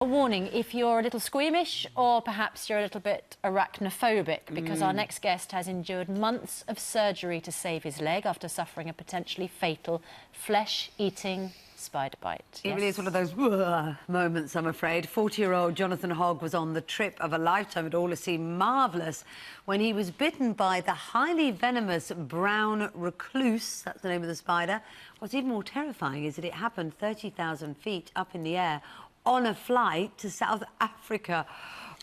A warning if you're a little squeamish or perhaps you're a little bit arachnophobic, because our next guest has endured months of surgery to save his leg after suffering a potentially fatal flesh-eating spider bite. It really is one of those moments, I'm afraid. 40-year-old Jonathon Hogg was on the trip of a lifetime. It all seemed marvellous when he was bitten by the highly venomous brown recluse. That's the name of the spider. What's even more terrifying is that it happened 30,000 feet up in the air on a flight to South Africa.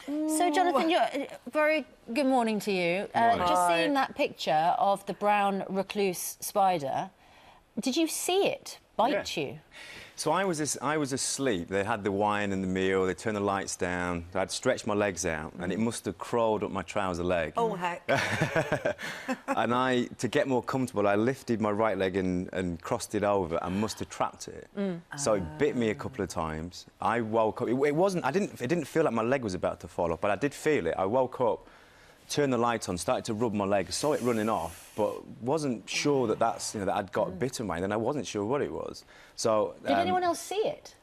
So, Jonathon, very good morning to you. Just seeing that picture of the brown recluse spider, did you see it bite you? So I was asleep. They had the wine and the meal. They turned the lights down. I'd stretched my legs out, and it must have crawled up my trouser leg. Oh, heck. And to get more comfortable, I lifted my right leg and crossed it over and must have trapped it. So it bit me a couple of times. I woke up. It didn't feel like my leg was about to fall off, but I did feel it. I woke up, turned the light on, started to rub my leg, saw it running off, but wasn't sure that that I'd got bitten by it, and I wasn't sure what it was. So did anyone else see it?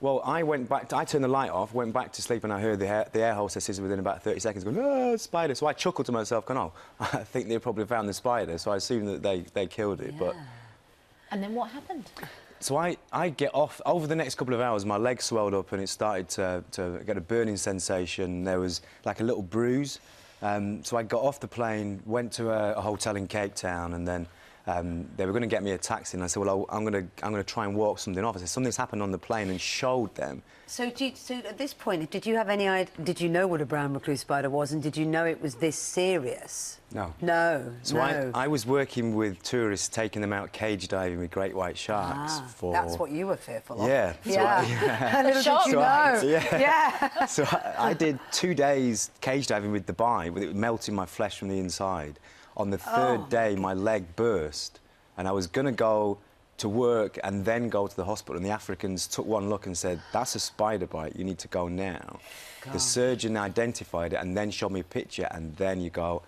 Well, I went back. I turned the light off, went back to sleep, and I heard the air hostesses within about 30 seconds going, "Oh, spider!" So I chuckled to myself, going, "Oh, I think they probably found the spider." So I assumed that they killed it. Yeah. But and then what happened? So I get off. Over the next couple of hours, my leg swelled up, and it started to get a burning sensation. There was like a little bruise. So I got off the plane, went to a hotel in Cape Town, and then they were going to get me a taxi, and I said, "Well, I'm going to try and walk something off." I said, "Something's happened on the plane," and showed them. So, at this point, did you have any idea? Did you know what a brown recluse spider was, and did you know it was this serious? No. No. So I was working with tourists, taking them out cage diving with great white sharks. That's what you were fearful of. Yeah. Little did you know. So I did 2 days cage diving with the bite, with it melting my flesh from the inside. On the third day, my leg burst, and I was going to go to work and then go to the hospital, and the Africans took one look and said, "That's a spider bite, you need to go now." God. The surgeon identified it and then showed me a picture, and then you go,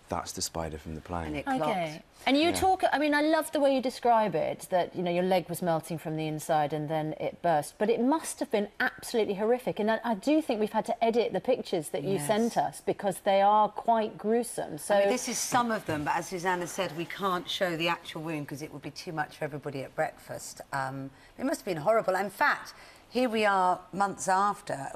"That's the spider from the plane." And it clocked. Okay. And you talk, I mean, I love the way you describe it, that, you know, your leg was melting from the inside and then it burst, but it must have been absolutely horrific. And I do think we've had to edit the pictures that you sent us because they are quite gruesome. So I mean, this is some of them, but as Susanna said, we can't show the actual wound because it would be too much for everybody at breakfast. It must have been horrible. In fact, here we are months after.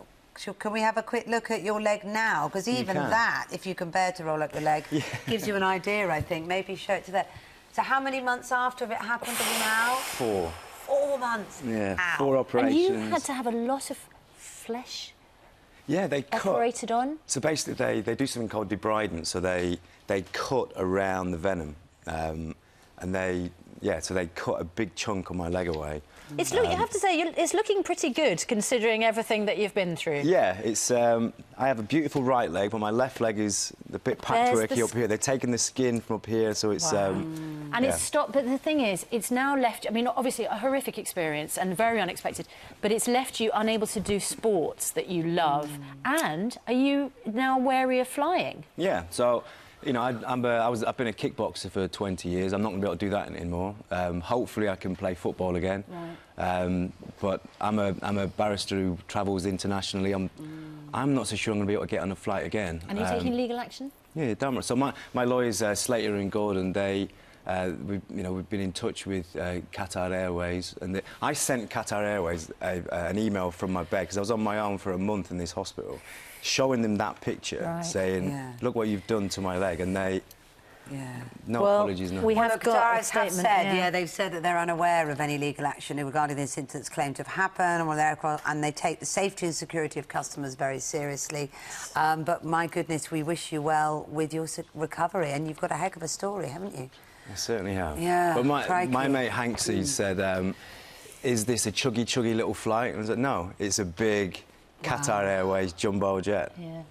Can we have a quick look at your leg now? Because even that, if you compare to roll up your leg, gives you an idea, I think. Maybe show it to them. So how many months after it happened are we now? 4. 4 months? Yeah, Ow. 4 operations. And you had to have a lot of flesh they operated on? So basically they do something called debridement, so they cut around the venom. And so they cut a big chunk of my leg away. It's I have to say, it's looking pretty good, considering everything that you've been through. Yeah, it's. I have a beautiful right leg, but my left leg is a bit patchworky up here. They're taking the skin from up here, so it's... and it's stopped, but the thing is, it's now left... I mean, obviously, a horrific experience and very unexpected, but it's left you unable to do sports that you love. And are you now wary of flying? Yeah, so... You know, I've been a kickboxer for 20 years. I'm not going to be able to do that anymore. Hopefully, I can play football again. Right. But I'm a barrister who travels internationally. I'm not so sure I'm going to be able to get on a flight again. And you're taking legal action? Yeah, damn right. So my lawyers, Slater and Gordon, we've been in touch with Qatar Airways, and I sent Qatar Airways an email from my bed because I was on my own for a month in this hospital, showing them that picture, saying, "Look what you've done to my leg," and they. No apologies, no. We have got a statement. They've said that they're unaware of any legal action regarding this incident claimed to have happened, and they take the safety and security of customers very seriously. But my goodness, we wish you well with your recovery, and you've got a heck of a story, haven't you? I certainly have. Yeah. But my mate Hanksy said, "Is this a chuggy little flight?" And I was like, "No, it's a big Qatar Airways jumbo jet." Yeah.